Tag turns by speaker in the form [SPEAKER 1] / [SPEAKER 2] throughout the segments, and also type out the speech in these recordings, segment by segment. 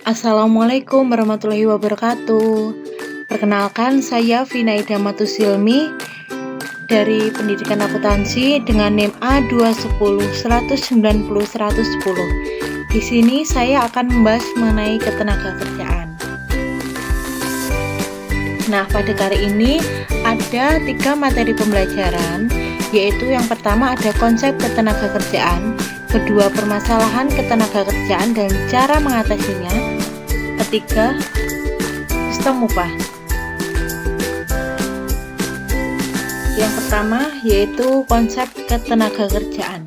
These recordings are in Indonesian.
[SPEAKER 1] Assalamualaikum warahmatullahi wabarakatuh. Perkenalkan, saya Vinaida Matusilmi dari Pendidikan Akuntansi dengan NIM A210190110. Di sini saya akan membahas mengenai ketenagakerjaan. Nah, pada kali ini ada 3 materi pembelajaran, yaitu yang pertama ada konsep ketenagakerjaan, kedua permasalahan ketenagakerjaan dan cara mengatasinya, ketiga sistem upah. Yang pertama yaitu konsep ketenagakerjaan.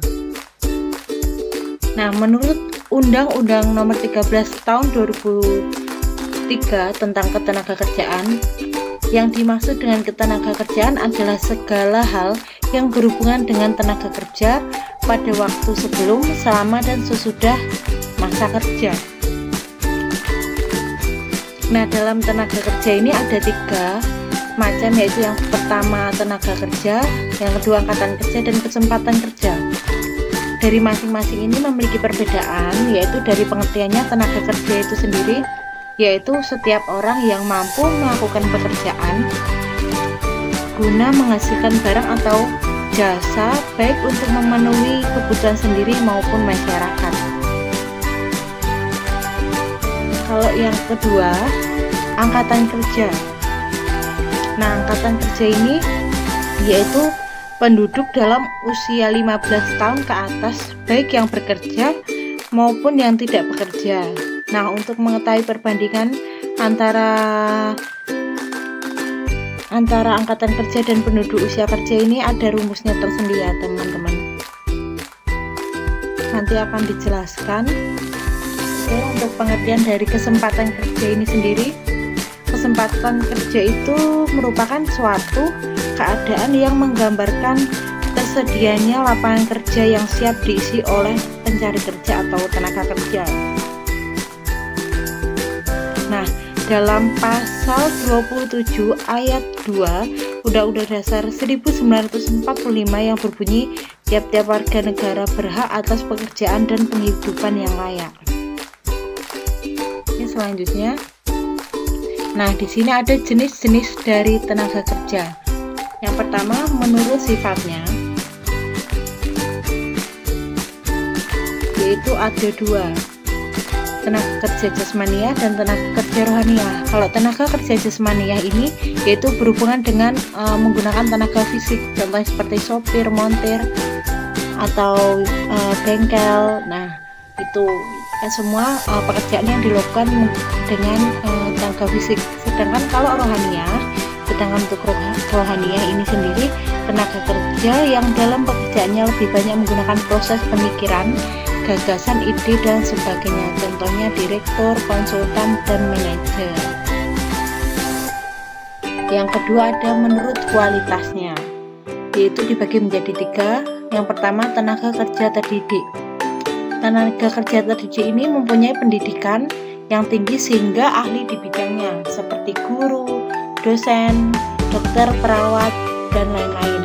[SPEAKER 1] Nah, menurut Undang-Undang Nomor 13 Tahun 2003 tentang ketenagakerjaan, yang dimaksud dengan ketenagakerjaan adalah segala hal yang berhubungan dengan tenaga kerja pada waktu sebelum, selama, dan sesudah masa kerja. Nah, dalam tenaga kerja ini ada 3 macam, yaitu yang pertama tenaga kerja, yang kedua angkatan kerja, dan kesempatan kerja. Dari masing-masing ini memiliki perbedaan, yaitu dari pengertiannya tenaga kerja itu sendiri, yaitu setiap orang yang mampu melakukan pekerjaan guna menghasilkan barang atau jasa, baik untuk memenuhi kebutuhan sendiri maupun masyarakat. Kalau yang kedua, angkatan kerja. Nah, angkatan kerja ini yaitu penduduk dalam usia 15 tahun ke atas, baik yang bekerja maupun yang tidak bekerja. Nah, untuk mengetahui perbandingan antara angkatan kerja dan penduduk usia kerja ini ada rumusnya tersendiri ya teman-teman. Nanti akan dijelaskan. Untuk pengertian dari kesempatan kerja ini sendiri, kesempatan kerja itu merupakan suatu keadaan yang menggambarkan tersedianya lapangan kerja yang siap diisi oleh pencari kerja atau tenaga kerja. Nah, dalam pasal 27 ayat 2 Undang-Undang Dasar 1945 yang berbunyi tiap-tiap warga negara berhak atas pekerjaan dan penghidupan yang layak. Ini selanjutnya. Nah, di sini ada jenis-jenis dari tenaga kerja. Yang pertama, menurut sifatnya, yaitu ada 2, tenaga kerja jasmaniah dan tenaga kerja rohaniah. Kalau tenaga kerja jasmaniah ini yaitu berhubungan dengan menggunakan tenaga fisik, contohnya seperti sopir, montir, atau bengkel. Nah, itu semua pekerjaan yang dilakukan dengan tenaga fisik. Sedangkan kalau untuk rohaniah ini sendiri tenaga kerja yang dalam pekerjaannya lebih banyak menggunakan proses pemikiran, gagasan, ide, dan sebagainya. Contohnya direktur, konsultan, dan manajer. Yang kedua ada menurut kualitasnya, yaitu dibagi menjadi 3. Yang pertama, tenaga kerja terdidik. Tenaga kerja terdidik ini mempunyai pendidikan yang tinggi sehingga ahli di bidangnya, seperti guru, dosen, dokter, perawat, dan lain-lain.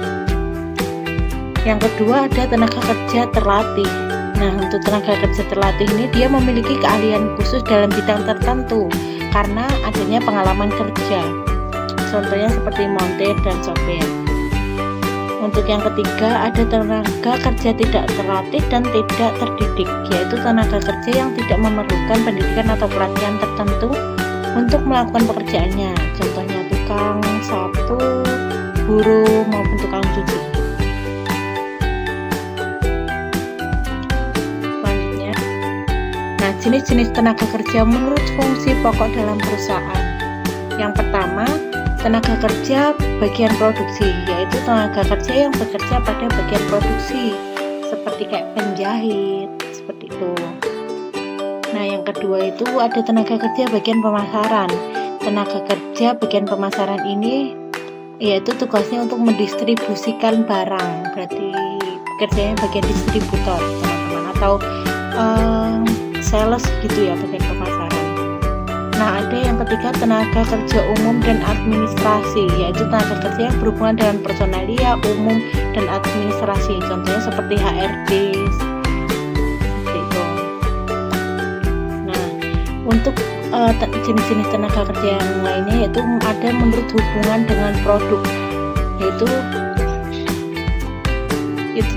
[SPEAKER 1] Yang kedua ada tenaga kerja terlatih. Nah, untuk tenaga kerja terlatih ini dia memiliki keahlian khusus dalam bidang tertentu karena adanya pengalaman kerja. Contohnya seperti montir dan sopir. Untuk yang ketiga ada tenaga kerja tidak terlatih dan tidak terdidik, yaitu tenaga kerja yang tidak memerlukan pendidikan atau pelatihan tertentu untuk melakukan pekerjaannya. Contohnya tukang sapu, buruh, maupun tukang cuci. Jenis-jenis tenaga kerja menurut fungsi pokok dalam perusahaan. Yang pertama, tenaga kerja bagian produksi, yaitu tenaga kerja yang bekerja pada bagian produksi, seperti kayak penjahit, seperti itu. Nah, yang kedua itu ada tenaga kerja bagian pemasaran. Tenaga kerja bagian pemasaran ini yaitu tugasnya untuk mendistribusikan barang, berarti kerjanya bagian distributor, teman-teman, atau sales gitu ya, bagian pemasaran. Nah, ada yang ketiga tenaga kerja umum dan administrasi, yaitu tenaga kerja yang berhubungan dengan personalia, umum, dan administrasi, contohnya seperti HRD, seperti itu. Nah, Untuk jenis-jenis tenaga kerja yang lainnya yaitu ada menurut hubungan dengan produk, yaitu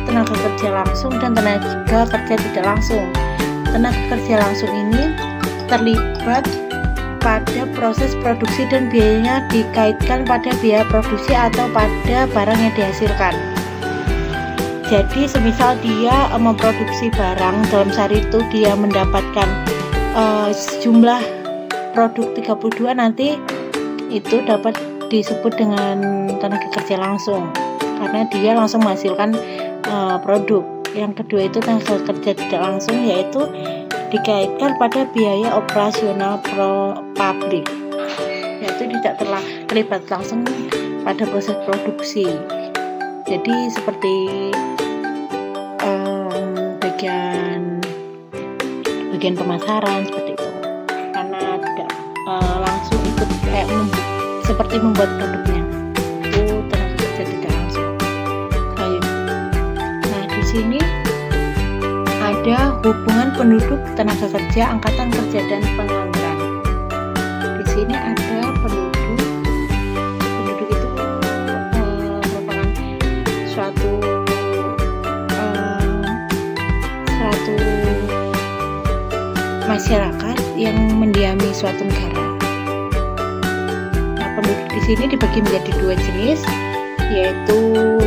[SPEAKER 1] tenaga kerja langsung dan tenaga kerja tidak langsung. Tenaga kerja langsung ini terlibat pada proses produksi dan biayanya dikaitkan pada biaya produksi atau pada barang yang dihasilkan. Jadi semisal dia memproduksi barang, dalam sehari itu dia mendapatkan jumlah produk 32, nanti itu dapat disebut dengan tenaga kerja langsung karena dia langsung menghasilkan produk. Yang kedua itu tenaga kerja tidak langsung, yaitu dikaitkan pada biaya operasional pabrik, yaitu tidak terlibat langsung pada proses produksi. Jadi seperti bagian pemasaran seperti itu, karena tidak langsung ikut kayak seperti membuat produknya, itu tenaga kerja tidak langsung. Nah, di sini ada hubungan penduduk tenaga kerja, angkatan kerja dan pengangguran. Di sini ada penduduk itu merupakan suatu masyarakat yang mendiami suatu negara. Nah, penduduk di sini dibagi menjadi dua jenis, yaitu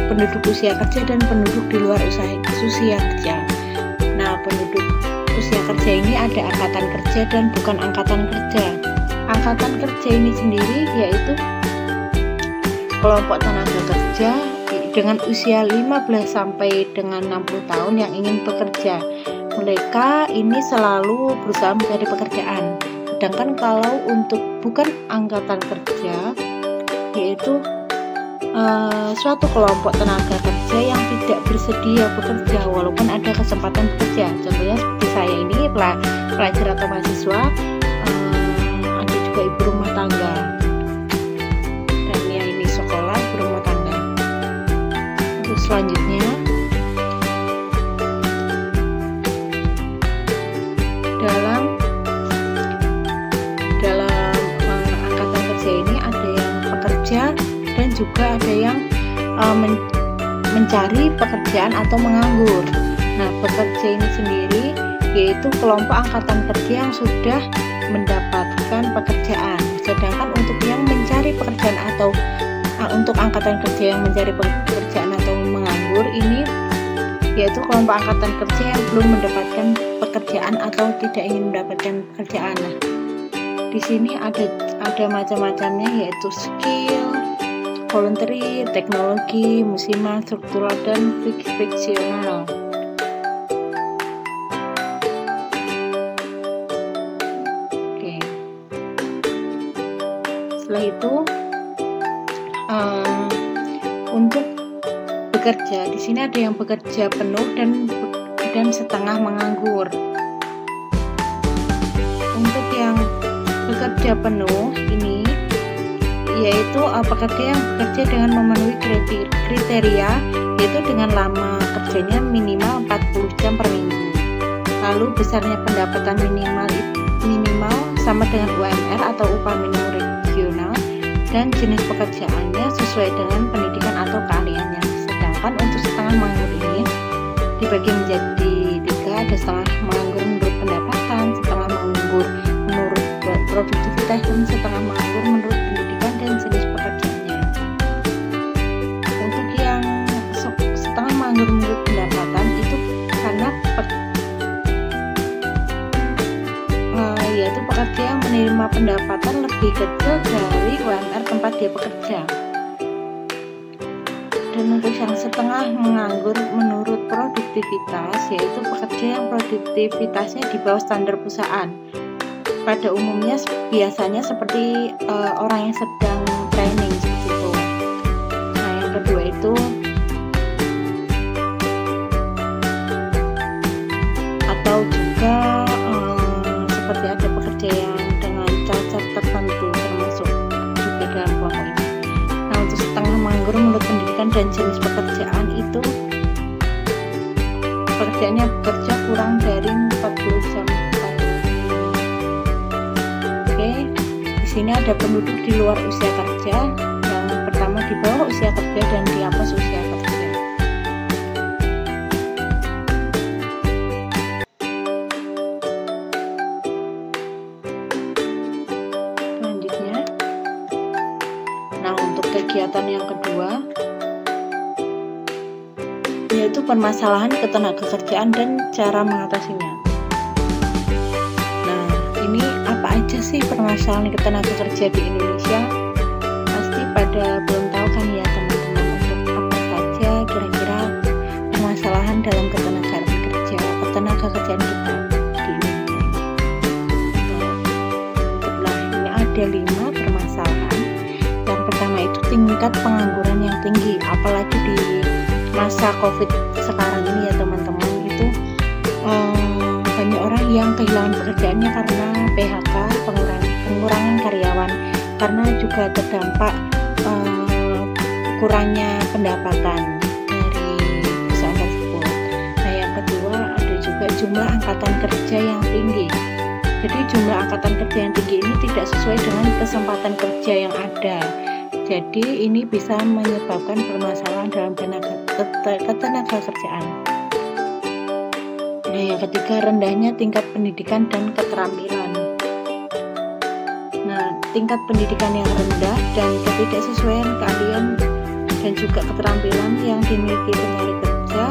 [SPEAKER 1] penduduk usia kerja dan penduduk di luar usia kerja. Nah, penduduk usia kerja ini ada angkatan kerja dan bukan angkatan kerja. Angkatan kerja ini sendiri yaitu kelompok tenaga kerja dengan usia 15 sampai dengan 60 tahun yang ingin bekerja. Mereka ini selalu berusaha mencari pekerjaan. Sedangkan kalau untuk bukan angkatan kerja, yaitu suatu kelompok tenaga kerja yang tidak bersedia bekerja walaupun ada kesempatan bekerja. Contohnya seperti saya ini pelajar atau mahasiswa, ada juga ibu rumah tangga, dan ya ini sekolah ibu rumah tangga. Terus selanjutnya dalam angkatan kerja ini ada yang pekerja dan juga ada yang mencari pekerjaan atau menganggur. Nah, pekerja ini sendiri yaitu kelompok angkatan kerja yang sudah mendapatkan pekerjaan. Sedangkan untuk yang mencari pekerjaan atau untuk angkatan kerja yang mencari pekerjaan atau menganggur ini yaitu kelompok angkatan kerja yang belum mendapatkan pekerjaan atau tidak ingin mendapatkan pekerjaan. Nah, di sini ada macam-macamnya, yaitu skill, voluntary, teknologi, musiman, struktural, dan friksional. Oke. Setelah itu untuk bekerja, di sini ada yang bekerja penuh dan setengah menganggur. Untuk yang bekerja penuh ini yaitu pekerja yang bekerja dengan memenuhi kriteria, yaitu dengan lama kerjanya minimal 40 jam per minggu. Lalu besarnya pendapatan minimal sama dengan UMR atau upah minimum regional, dan jenis pekerjaannya sesuai dengan pendidikan atau keahliannya. Sedangkan untuk setengah menganggur ini dibagi menjadi 3, ada setengah menganggur menurut pendapatan, setengah menganggur menurut produktivitas, dan setengah menganggur menurut pendidikan dan jenis pekerjaannya. Untuk yang setengah menganggur menurut pendapatan itu karena yaitu pekerja yang menerima pendapatan lebih kecil dari UMR tempat dia bekerja. Dan untuk yang setengah menganggur menurut produktivitas, yaitu pekerja yang produktivitasnya di bawah standar perusahaan. Pada umumnya biasanya seperti orang yang sedang training seperti itu. Nah, yang kedua itu atau juga seperti ada pekerja yang dengan cacat tertentu termasuk juga dalam kelompok ini. Nah, untuk setengah menganggur menurut pendidikan dan jenis pekerjaan itu pekerjaannya bekerja kurang dari 40 jam per sini ada penduduk di luar usia kerja, yang pertama di bawah usia kerja dan di atas usia kerja. Selanjutnya, nah untuk kegiatan yang kedua yaitu permasalahan ketenagakerjaan dan cara mengatasinya. Nah, ini apa aja sih permasalahan ketenagakerja di Indonesia? Pasti pada belum tahu kan ya teman-teman, untuk apa saja kira-kira permasalahan dalam ketenagakerjaan kita di Indonesia. Nah, ini ada 5 permasalahan. Yang pertama itu tingkat pengangguran yang tinggi, apalagi di masa COVID sekarang ini ya teman-teman, itu banyak orang yang kehilangan pekerjaannya karena PHK, pengurangan karyawan, karena juga terdampak kurangnya pendapatan dari perusahaan tersebut. Nah, yang kedua ada juga jumlah angkatan kerja yang tinggi. Jadi jumlah angkatan kerja yang tinggi ini tidak sesuai dengan kesempatan kerja yang ada. Jadi ini bisa menyebabkan permasalahan dalam ketenagakerjaan. Nah, yang ketiga rendahnya tingkat pendidikan dan keterampilan. Nah, tingkat pendidikan yang rendah dan ketidaksesuaian keahlian dan juga keterampilan yang dimiliki pencari kerja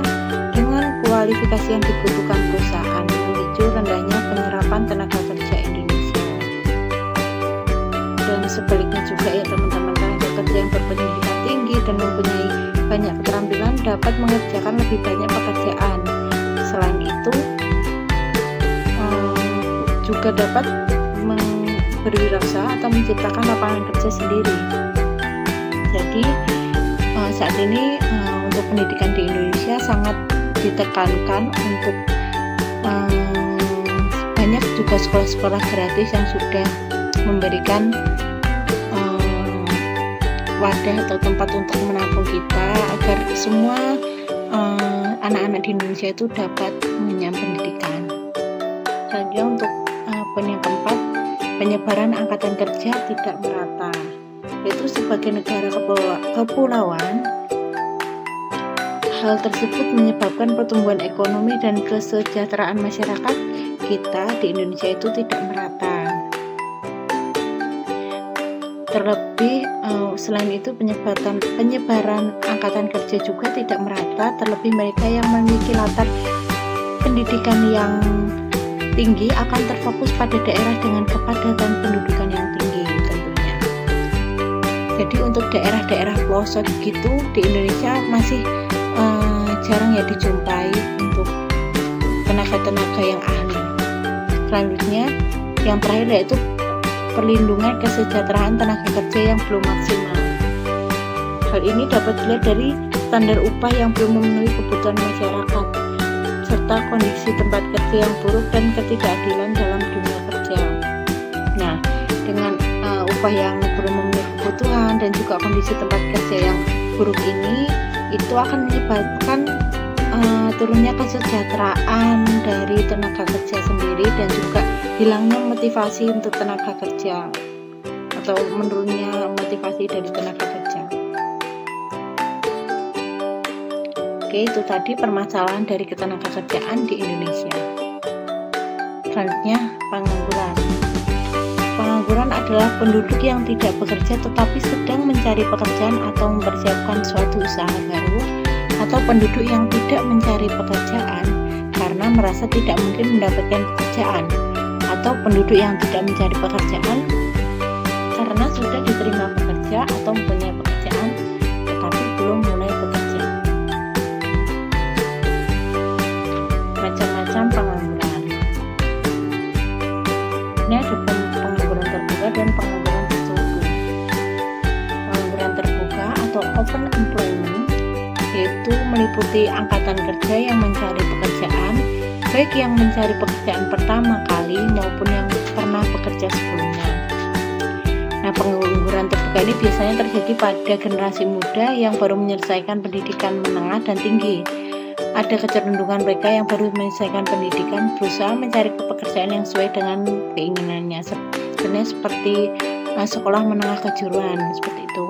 [SPEAKER 1] dengan kualifikasi yang dibutuhkan perusahaan memicu rendahnya penyerapan tenaga kerja Indonesia. Dan sebaliknya juga ya teman-teman, kerja yang berpendidikan tinggi dan mempunyai banyak keterampilan dapat mengerjakan lebih banyak pekerjaan. Selain itu juga dapat berwirausaha atau menciptakan lapangan kerja sendiri. Jadi saat ini untuk pendidikan di Indonesia sangat ditekankan untuk banyak juga sekolah-sekolah gratis yang sudah memberikan wadah atau tempat untuk menampung kita agar semua anak-anak di Indonesia itu dapat mengenyam pendidikan. Selanjutnya untuk yang keempat, penyebaran angkatan kerja tidak merata. Yaitu sebagai negara kepulauan, hal tersebut menyebabkan pertumbuhan ekonomi dan kesejahteraan masyarakat kita di Indonesia itu tidak merata. Terlebih selain itu penyebaran angkatan kerja juga tidak merata, terlebih mereka yang memiliki latar pendidikan yang tinggi akan terfokus pada daerah dengan kepadatan pendudukan yang tinggi tentunya. Jadi untuk daerah-daerah pelosok gitu di Indonesia masih jarang ya dijumpai untuk tenaga-tenaga yang ahli. Selanjutnya yang terakhir yaitu perlindungan kesejahteraan tenaga kerja yang belum maksimal. Hal ini dapat dilihat dari standar upah yang belum memenuhi kebutuhan masyarakat, serta kondisi tempat kerja yang buruk dan ketidakadilan dalam dunia kerja. Nah, dengan upah yang belum memenuhi kebutuhan dan juga kondisi tempat kerja yang buruk ini, itu akan menyebabkan turunnya kesejahteraan dari tenaga kerja sendiri dan juga hilangnya motivasi untuk tenaga kerja atau menurunnya motivasi dari tenaga kerja. Oke, itu tadi permasalahan dari ketenagakerjaan di Indonesia. Selanjutnya, pengangguran. Pengangguran adalah penduduk yang tidak bekerja tetapi sedang mencari pekerjaan atau mempersiapkan suatu usaha baru, atau penduduk yang tidak mencari pekerjaan karena merasa tidak mungkin mendapatkan pekerjaan, atau penduduk yang tidak mencari pekerjaan karena sudah diterima pekerja atau mempunyai pekerjaan tetapi belum mulai bekerja. Macam-macam pengangguran. Ini ada pengangguran terbuka dan pengangguran tertutup. Pengangguran terbuka atau open employment yaitu meliputi angkatan kerja yang mencari pekerjaan, baik yang mencari pekerjaan pertama kali maupun yang pernah bekerja sebelumnya. Nah, pengangguran terbuka ini biasanya terjadi pada generasi muda yang baru menyelesaikan pendidikan menengah dan tinggi. Ada kecenderungan mereka yang baru menyelesaikan pendidikan berusaha mencari pekerjaan yang sesuai dengan keinginannya. Sebenarnya seperti sekolah menengah kejuruan seperti itu.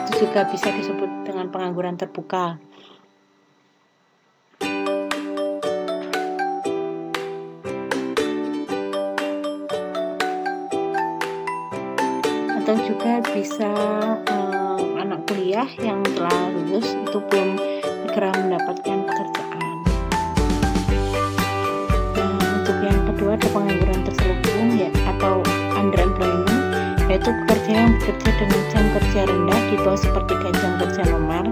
[SPEAKER 1] Itu juga bisa disebut dengan pengangguran terbuka. Atau juga bisa anak kuliah yang telah lulus itu belum segera mendapatkan pekerjaan. Untuk yang kedua ada pengangguran terselubung ya, atau underemployment, yaitu pekerja yang bekerja dengan jam kerja rendah di bawah sepertiga jam kerja normal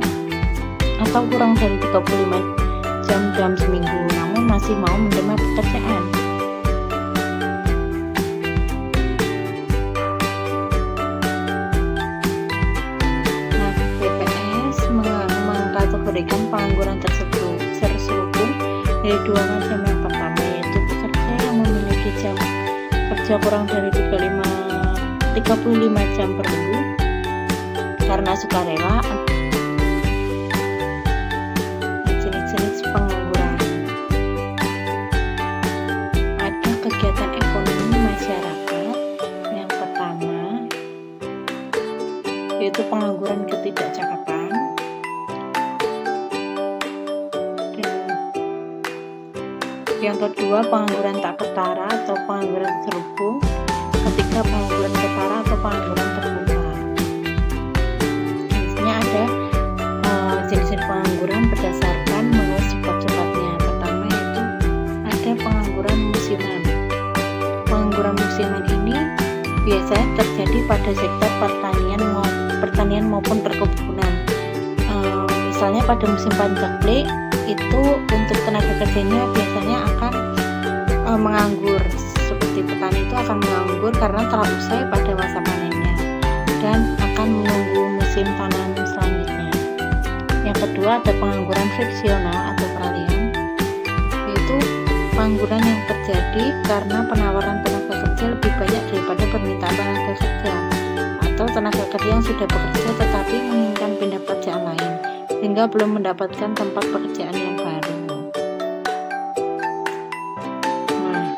[SPEAKER 1] atau kurang dari 35 jam seminggu, namun masih mau menerima pekerjaan. Mengkategorikan pengangguran terselubung dari dua macam. Yang pertama yaitu pekerja yang memiliki jam kerja kurang dari 35 jam per minggu karena sukarela. Jenis-jenis pengangguran, ada kegiatan ekonomi masyarakat. Yang pertama yaitu pengangguran ketidakcakapan. Yang kedua, pengangguran tak ketara atau pengangguran terselubung. Ketiga, pengangguran ketara atau pengangguran terbuka. Jenisnya ada jenis pengangguran berdasarkan menurut sebab-sebabnya. Pertama yaitu ada pengangguran musiman. Pengangguran musiman ini biasanya terjadi pada sektor pertanian maupun perkebunan. Misalnya pada musim paceklik itu untuk tenaga kerjanya biasanya akan menganggur. Seperti petani itu akan menganggur karena telah usai pada masa panennya dan akan menunggu musim tanam selanjutnya. Yang kedua ada pengangguran friksional atau peralihan, yaitu pengangguran yang terjadi karena penawaran tenaga kerja lebih banyak daripada permintaan tenaga kerja, atau tenaga kerja yang sudah bekerja tetapi menginginkan pindah pekerjaan lain sehingga belum mendapatkan tempat pekerjaan yang baru. Nah,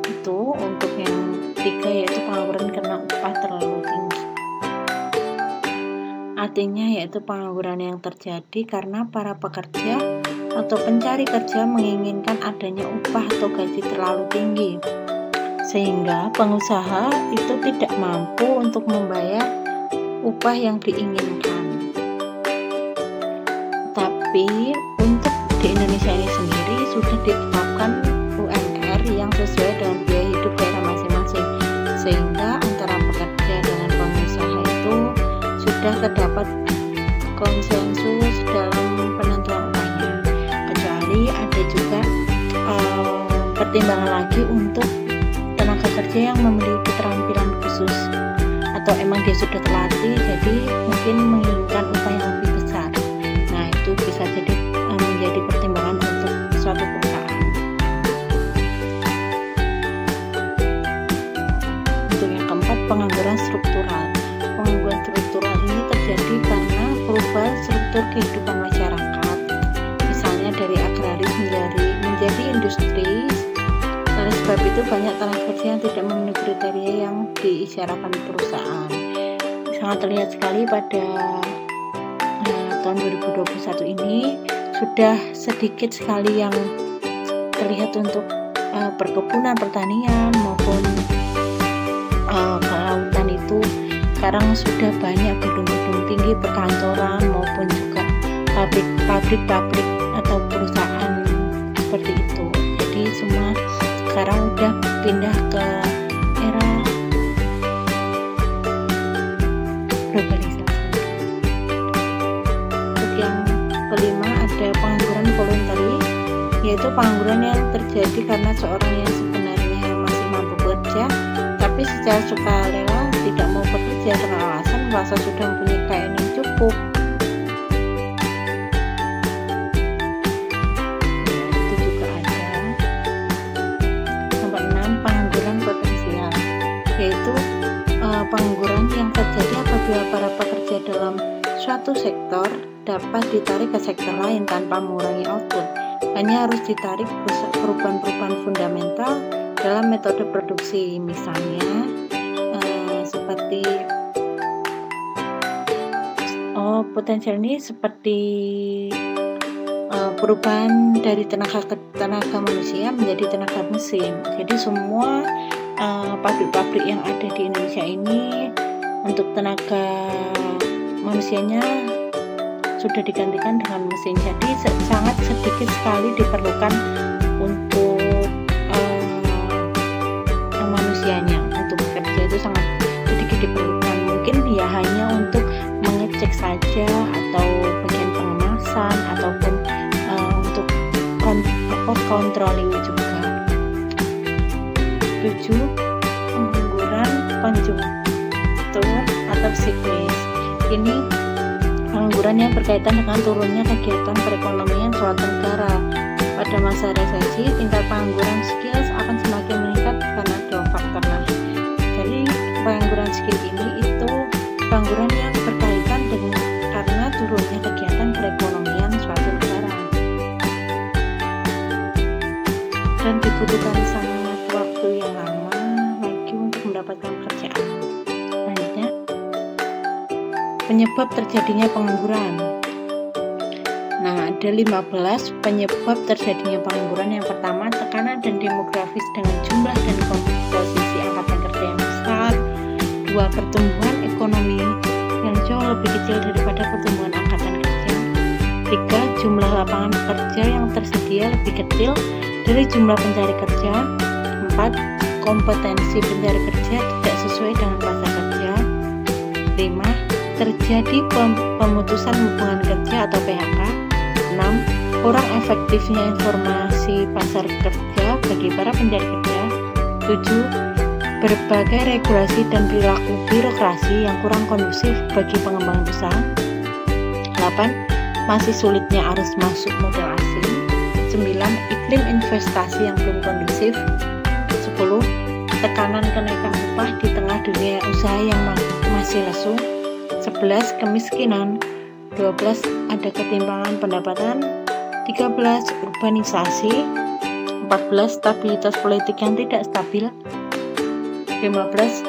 [SPEAKER 1] itu untuk yang ketiga yaitu pengangguran karena upah terlalu tinggi. Artinya yaitu pengangguran yang terjadi karena para pekerja atau pencari kerja menginginkan adanya upah atau gaji terlalu tinggi sehingga pengusaha itu tidak mampu untuk membayar upah yang diinginkan. Tapi untuk di Indonesia ini sendiri sudah ditetapkan UMR yang sesuai dengan biaya hidup daerah masing-masing, sehingga antara pekerja dengan pengusaha itu sudah terdapat konsensus dalam penentuan upahnya. Kecuali ada juga pertimbangan lagi untuk tenaga kerja yang memiliki keterampilan khusus atau emang dia sudah terlatih jadi mungkin menginginkan upah yang lebih besar. Nah, itu bisa jadi menjadi pertimbangan untuk suatu perusahaan. Untuk yang keempat, pengangguran struktural. Pengangguran struktural ini terjadi karena perubahan struktur kehidupan masyarakat, misalnya dari agraris menjadi industri. Oleh sebab itu banyak tenaga kerja yang tidak memenuhi kriteria yang diisyaratkan perusahaan. Sangat terlihat sekali pada tahun 2021 ini sudah sedikit sekali yang terlihat untuk perkebunan, pertanian maupun kelautan itu sekarang sudah banyak gedung-gedung tinggi, perkantoran maupun juga pabrik atau perusahaan seperti itu. Jadi semua sekarang udah pindah ke era globalisasi. Untuk yang kelima ada pengangguran voluntary, yaitu pengangguran yang terjadi karena seorang yang sebenarnya masih mampu bekerja tapi secara sukarela tidak mau bekerja dengan alasan merasa sudah mempunyai kekayaan yang cukup. Itu juga ada. Nomor 6, pengangguran potensial, yaitu pengangguran yang terjadi apabila para pekerja dalam suatu sektor dapat ditarik ke sektor lain tanpa mengurangi output. Hanya harus ditarik perubahan-perubahan fundamental dalam metode produksi. Misalnya seperti potensial ini seperti perubahan dari tenaga manusia menjadi tenaga mesin. Jadi semua pabrik-pabrik yang ada di Indonesia ini untuk tenaga manusianya sudah digantikan dengan mesin. Jadi sangat sedikit sekali diperlukan untuk manusianya untuk bekerja, itu sangat sedikit diperlukan. Mungkin ya hanya untuk mengecek saja atau bagian pengemasan ataupun untuk controlling juga. 7. Pengangguran konjunktur atau siklis. Ini pengangguran yang berkaitan dengan turunnya kegiatan perekonomian suatu negara. Pada masa resesi, tingkat pengangguran skills akan semakin meningkat karena dua faktor. Jadi pengangguran skill ini itu pengangguran yang berkaitan dengan karena turunnya kegiatan perekonomian suatu negara dan dibutuhkan sangat waktu yang lama lagi untuk mendapatkan pekerjaan. Selanjutnya, penyebab terjadinya pengangguran. Nah, ada 15 penyebab terjadinya pengangguran. Yang pertama, tekanan dan demografis dengan jumlah dan komposisi angkatan kerja yang besar. 2. Pertumbuhan ekonomi yang jauh lebih kecil daripada pertumbuhan angkatan kerja. 3. Jumlah lapangan kerja yang tersedia lebih kecil dari jumlah pencari kerja. 4. Kompetensi pencari kerja tidak sesuai dengan pasar kerja. 5. Terjadi pemutusan hubungan kerja atau PHK. 6. Kurang efektifnya informasi pasar kerja bagi para pencari kerja. 7. Berbagai regulasi dan perilaku birokrasi yang kurang kondusif bagi pengembangan usaha. 8. Masih sulitnya arus masuk modal asing. 9. Iklim investasi yang belum kondusif. 10. Tekanan kenaikan upah di tengah dunia usaha yang masih lesu. 11. Kemiskinan. 12. Ada ketimpangan pendapatan. 13. Urbanisasi. 14. Stabilitas politik yang tidak stabil. 15.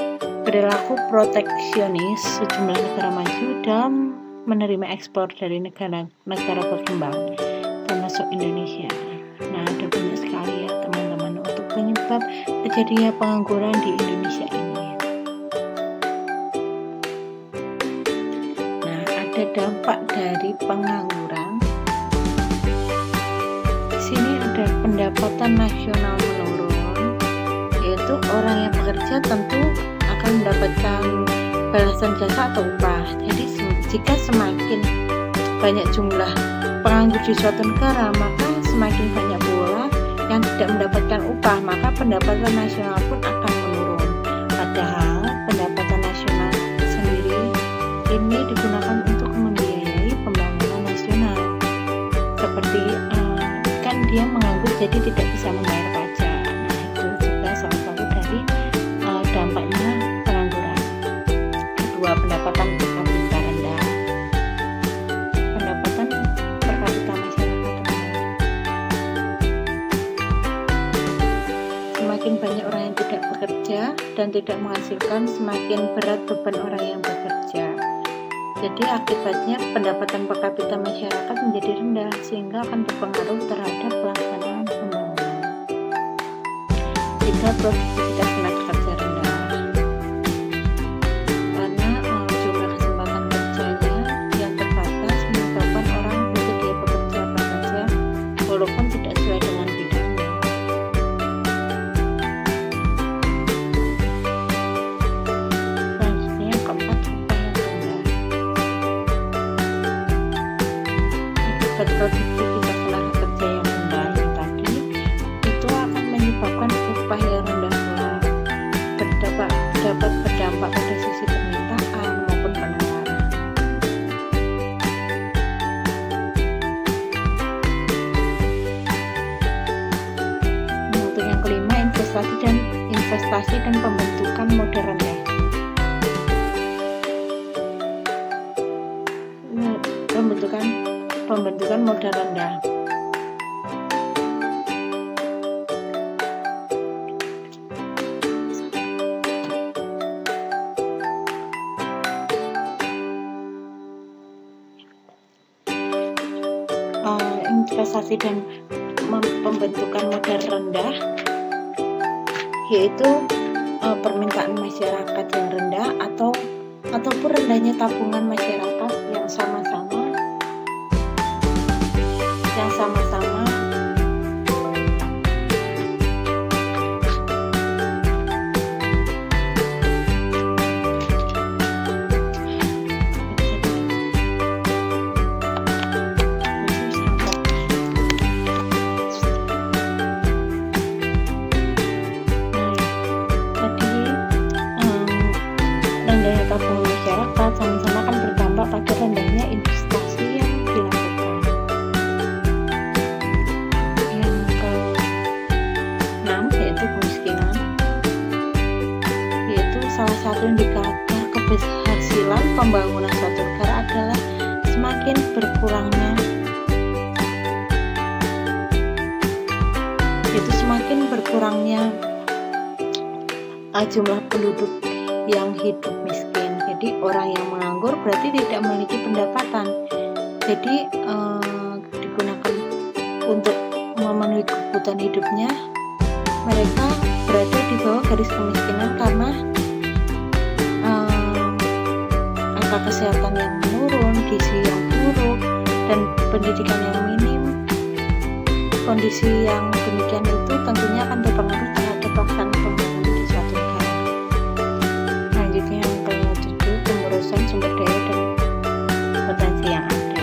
[SPEAKER 1] Perilaku proteksionis sejumlah negara maju dalam menerima ekspor dari negara berkembang termasuk Indonesia. Nah, ada banyak sekali ya teman-teman untuk penyebab terjadinya pengangguran di Indonesia ini. Nah, ada dampak dari pengangguran. Di sini ada pendapatan nasional menurun, yaitu orang yang bekerja tentu akan mendapatkan balasan jasa atau upah. Jadi jika semakin banyak jumlah penganggur di suatu negara, maka semakin banyak pula yang tidak mendapatkan upah, maka pendapatan nasional pun akan menurun. Padahal pendapatan nasional sendiri ini digunakan untuk membiayai pembangunan nasional. Seperti kan dia menganggur jadi tidak bisa membayar pajak. Nah, itu juga salah satu dari dampaknya pengangguran. Kedua, pendapatan per kapita rendah. Pendapatan per kapita masyarakat rendah. Semakin banyak orang yang tidak bekerja dan tidak menghasilkan, semakin berat beban orang yang bekerja. Jadi akibatnya pendapatan per kapita masyarakat menjadi rendah sehingga akan berpengaruh terhadap pelaksanaan pembangunan. 3. Produktivitas tenaga kerja rendah. Karena jumlah kesempatan kerjanya yang terbatas menyebabkan orang bersedia bekerja apa saja walaupun tidak sesuai dengan bidangnya. Selanjutnya yang keempat, upah yang rendah. Akibat produktivitas tenaga kerja yang rendah yang tadi itu akan menyebabkan upah yang rendah pula, dapat berdampak pada sisi permintaan maupun penawaran. Untuk yang kelima, investasi dan pembentukan modal rendah. Pembentukan modal rendah. investasi dan pembentukan modal rendah, yaitu permintaan masyarakat yang rendah ataupun rendahnya tabungan masyarakat yang sama-sama tabungan masyarakat sama-sama akan berdampak pada rendahnya investasi yang dilakukan. Yang ke-6 yaitu kemiskinan, yaitu salah satu indikator keberhasilan pembangunan suatu negara adalah semakin berkurangnya jumlah penduduk yang hidup miskin. Jadi orang yang menganggur berarti tidak memiliki pendapatan. Jadi digunakan untuk memenuhi kebutuhan hidupnya, mereka berada di bawah garis kemiskinan karena angka kesehatan yang menurun, gizi yang buruk, dan pendidikan yang minim. Kondisi yang demikian itu tentunya akan berpengaruh terhadap pelaksanaan pembangunan di suatu negara. Selanjutnya yang ke-7, pemborosan sumber daya dan potensi yang ada.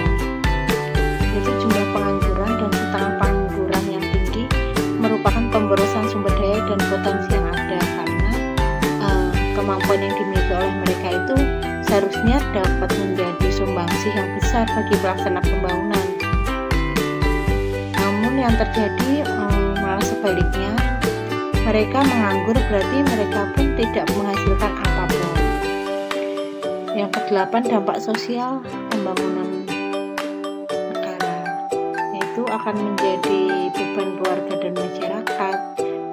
[SPEAKER 1] Yaitu jumlah pengangguran dan setengah pengangguran yang tinggi merupakan pemborosan sumber daya dan potensi yang ada, karena kemampuan yang dimiliki oleh mereka itu seharusnya dapat menjadi sumbangsih yang besar bagi pelaksanaan pembangunan. Namun yang terjadi malah sebaliknya, mereka menganggur berarti mereka pun tidak menghasilkan apapun. Yang ke-8, dampak sosial pembangunan negara, yaitu akan menjadi beban keluarga dan masyarakat,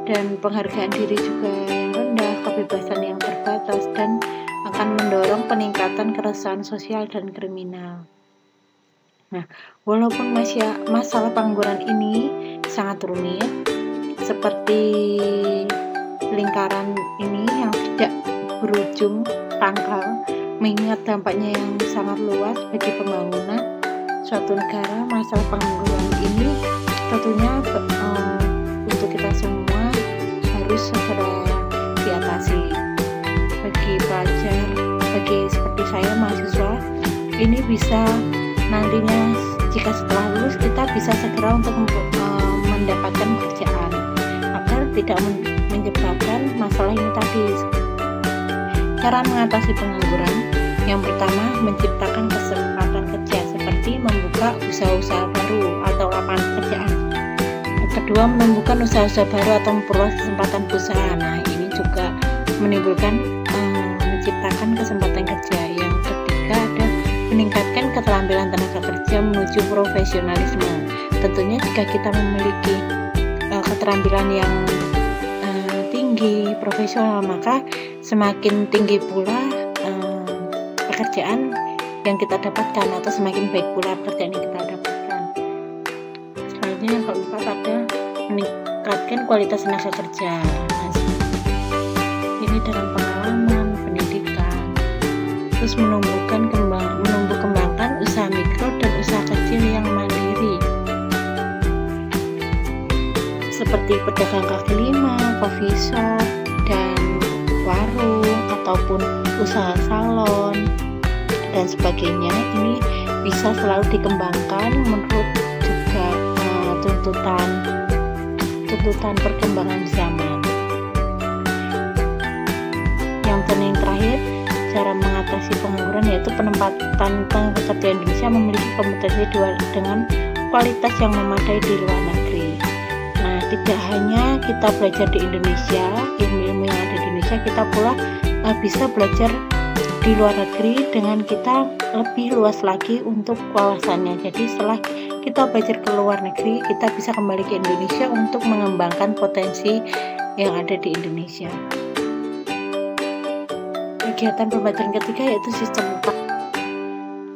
[SPEAKER 1] dan penghargaan diri juga yang rendah, kebebasan yang terbatas, dan akan mendorong peningkatan keresahan sosial dan kriminal. Nah, walaupun masalah pengangguran ini sangat rumit, seperti lingkaran ini yang tidak berujung pangkal, mengingat dampaknya yang sangat luas bagi pembangunan suatu negara, masalah pengangguran ini tentunya untuk kita semua harus segera diatasi. Bagi pelajar, bagi seperti saya mahasiswa, ini bisa nantinya jika setelah lulus kita bisa segera untuk mendapatkan pekerjaan agar tidak menyebabkan masalah ini tadi. Cara mengatasi pengangguran, yang pertama menciptakan kesempatan kerja seperti membuka usaha-usaha baru atau lapangan pekerjaan. Yang kedua, menumbuhkan usaha-usaha baru atau memperluas kesempatan usaha. Nah, ini juga menciptakan kesempatan kerja. Yang ketiga, ada meningkatkan keterampilan tenaga kerja menuju profesionalisme. Tentunya jika kita memiliki keterampilan yang tinggi, profesional, maka semakin tinggi pula pekerjaan yang kita dapatkan, atau semakin baik pula pekerjaan yang kita dapatkan. Selanjutnya yang keempat ada meningkatkan kualitas tenaga kerja. Ini dengan pengalaman, pendidikan, terus menumbuh kembangkan usaha mikro dan usaha kecil yang mandiri, seperti pedagang kaki lima, coffee shop, dan warung, ataupun usaha salon dan sebagainya. Ini bisa selalu dikembangkan menurut juga tuntutan perkembangan zaman. Yang terakhir, cara mengatasi pengangguran yaitu penempatan tenaga kerja Indonesia memiliki kompetensi dengan kualitas yang memadai di luar negeri. Nah, tidak hanya kita belajar di Indonesia, ilmu-ilmu yang ada di Indonesia, kita pula bisa belajar di luar negeri dengan kita lebih luas lagi untuk wawasannya. Jadi setelah kita belajar ke luar negeri, kita bisa kembali ke Indonesia untuk mengembangkan potensi yang ada di Indonesia. Kegiatan pembelajaran ketiga yaitu sistem upah.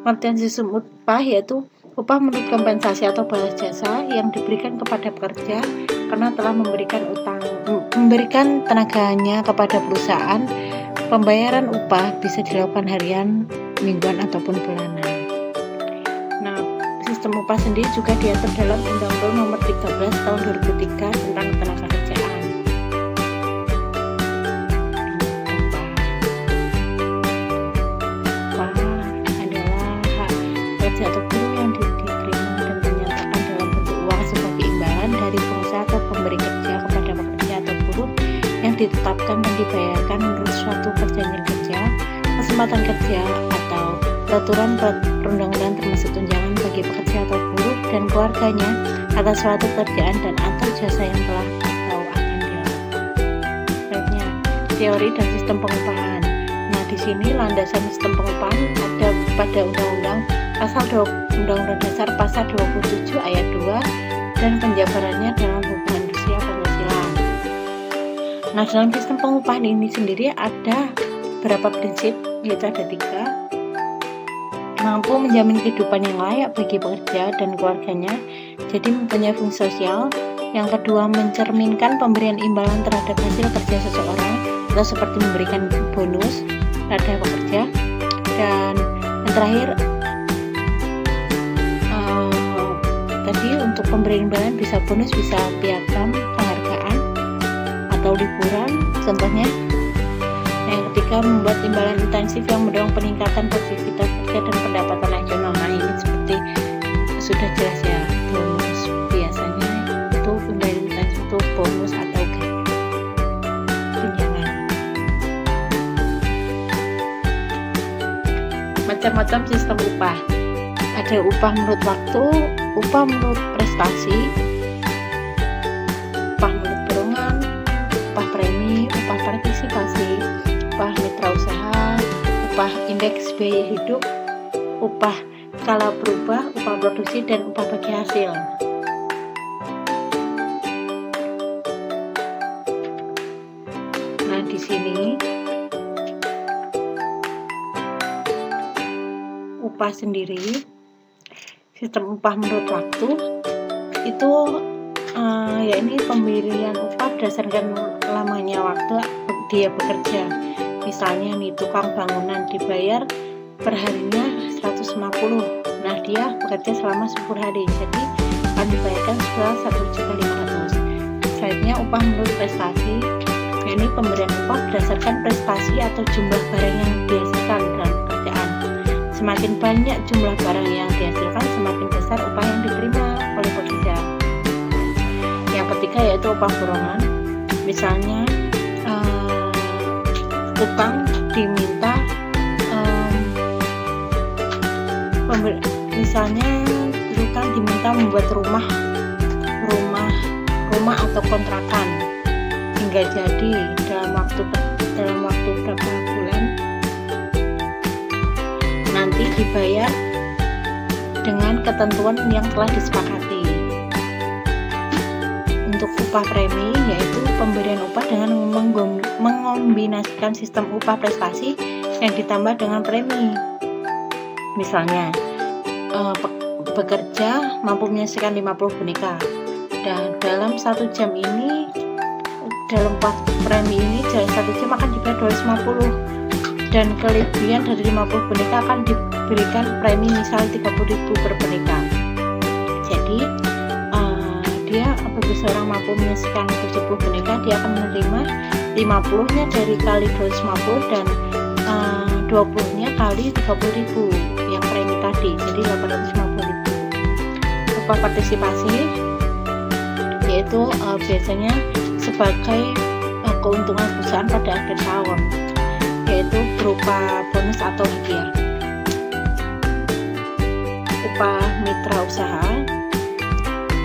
[SPEAKER 1] Pengertian sistem upah yaitu Upah menurut kompensasi atau balas jasa yang diberikan kepada pekerja karena telah memberikan tenaganya kepada perusahaan. Pembayaran upah bisa dilakukan harian, mingguan, ataupun bulanan. Nah, sistem upah sendiri juga diatur dalam Undang-Undang Nomor 13 Tahun 2003 tentang Ketenaga Kerjaan. Upah adalah hak pekerja atau buruh yang diterima dan dinyatakan dalam bentuk uang sebagai imbalan dari pengusaha atau pemberi kerja kepada pekerja atau buruh yang ditetapkan dan dibayarkan menurut suatu perjanjian kerja, kesempatan kerja, atau peraturan perundang-undangan termasuk tunjangan bagi pekerja atau buruh dan keluarganya atas suatu pekerjaan dan atau jasa yang telah atau akan dilakukan. Selanjutnya, teori dan sistem pengupahan. Nah, di sini landasan sistem pengupahan ada pada Undang-Undang Undang-Undang Dasar Pasal 27 Ayat 2 dan penjabarannya dalam Hubungan Industrial Pancasila. Nah, dalam sistem pengupahan ini sendiri ada beberapa prinsip, yaitu ada 3. Mampu menjamin kehidupan yang layak bagi pekerja dan keluarganya, jadi mempunyai fungsi sosial. Yang kedua, mencerminkan pemberian imbalan terhadap hasil kerja seseorang, atau seperti memberikan bonus terhadap pekerja. Dan yang terakhir, tadi untuk pemberian imbalan bisa bonus, bisa piagam, penghargaan, atau liburan contohnya. Yang ketiga, membuat imbalan intensif yang mendorong peningkatan produktivitas kerja dan pendapatan nasional. Nah, ini seperti sudah jelas ya, bonus biasanya itu imbalan intensif itu bonus atau tunjangan. Macam-macam sistem upah. Ada upah menurut waktu, upah menurut prestasi, upah menurut dorongan, upah premi, upah partisipasi, upah mitra usaha, upah indeks biaya hidup, upah skala berubah, upah produksi, dan upah bagi hasil. Nah, di sini upah sendiri, sistem upah menurut waktu itu ya ini pemberian upah berdasarkan lamanya waktu dia bekerja. Misalnya nih, tukang bangunan dibayar per harinya 150. Nah, dia bekerja selama 10 hari, jadi akan dibayarkan sebesar 1.500.000. Selanjutnya, upah menurut prestasi. Ini pemberian upah berdasarkan prestasi atau jumlah barang yang dihasilkan dalam pekerjaan. Semakin banyak jumlah barang yang dihasilkan, semakin besar upah yang diterima oleh pekerja. Yang ketiga yaitu upah borongan. Misalnya tukang diminta misalnya tukang diminta membuat rumah atau kontrakan hingga jadi dalam waktu berapa bulan, nanti dibayar dengan ketentuan yang telah disepakati. Untuk upah premi yaitu pemberian upah dengan mengombinasikan sistem upah prestasi yang ditambah dengan premi. Misalnya bekerja mampu menyelesaikan 50 boneka, dan dalam 1 jam ini, dalam upah premi ini dalam 1 jam akan dibayar 250, dan kelebihan dari 50 boneka akan diberikan premi misal 30.000 per boneka. Jadi dia apabila seorang mampu menyelesaikan 70 boneka, dia akan menerima 50-nya dari kali 250 dan 20-nya kali 30.000 yang premi tadi, jadi 850.000. Upah partisipasi yaitu biasanya sebagai keuntungan perusahaan pada akhir tahun, yaitu berupa bonus atau hadiah. Upah mitra usaha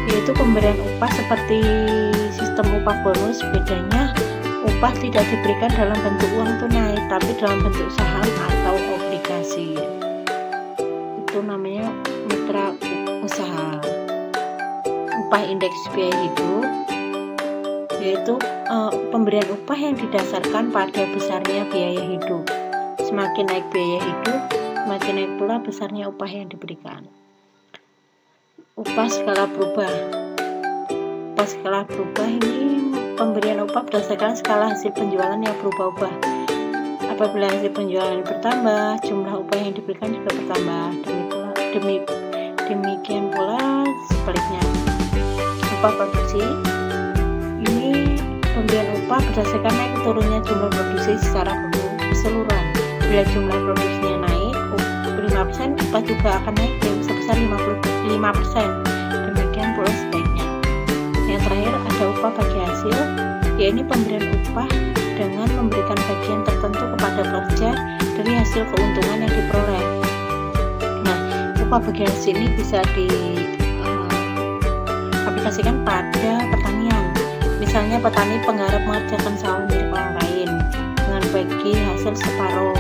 [SPEAKER 1] yaitu pemberian upah seperti sistem upah bonus, bedanya upah tidak diberikan dalam bentuk uang tunai tapi dalam bentuk saham atau obligasi. Itu namanya mitra usaha. Upah indeks biaya hidup yaitu pemberian upah yang didasarkan pada besarnya biaya hidup. Semakin naik biaya hidup, semakin naik pula besarnya upah yang diberikan. upah skala berubah. Upah skala berubah ini pemberian upah berdasarkan skala hasil penjualan yang berubah-ubah. Apabila hasil penjualan bertambah, jumlah upah yang diberikan juga bertambah. Demikian pula sebaliknya. Upah produksi ini pemberian upah berdasarkan naik turunnya jumlah produksi secara keseluruhan. Bila jumlah produksinya naik 5%, upah juga akan naik yang sebesar 55%. Demikian pula sebaliknya. Yang terakhir ada upah bagi hasil, yaitu pemberian upah dengan memberikan bagian tertentu kepada pekerja dari hasil keuntungan yang diperoleh. Nah, upah bagi hasil ini bisa diaplikasikan pada pertanian. Misalnya petani penggarap mengerjakan sawah milik orang lain dengan bagi hasil separuh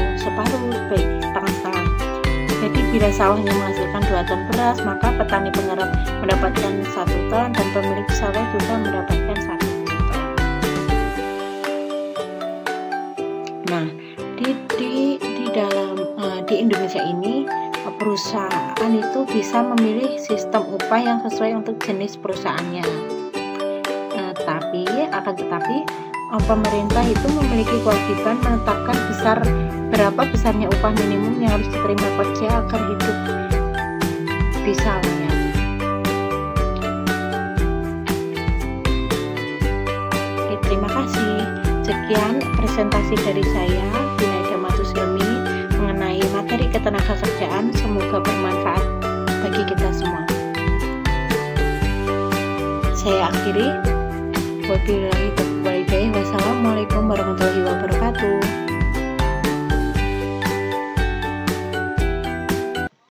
[SPEAKER 1] baik setengah-setengah. Jadi bila sawahnya menghasilkan 2 ton beras, maka petani penggarap mendapatkan 1 ton dan pemilik sawah juga mendapatkan 1 ton. Nah, di Indonesia ini perusahaan itu bisa memilih sistem upah yang sesuai untuk jenis perusahaannya. Tetapi pemerintah itu memiliki kewajiban menetapkan berapa besarnya upah minimum yang harus diterima pekerja agar hidup bisa layak. Terima kasih. Sekian presentasi dari saya, Vinaida Matusilmi, mengenai materi ketenagakerjaan. Semoga bermanfaat bagi kita semua. Saya akhiri. Wabillahi taufiq wal hidayah. Wassalamualaikum warahmatullahi wabarakatuh.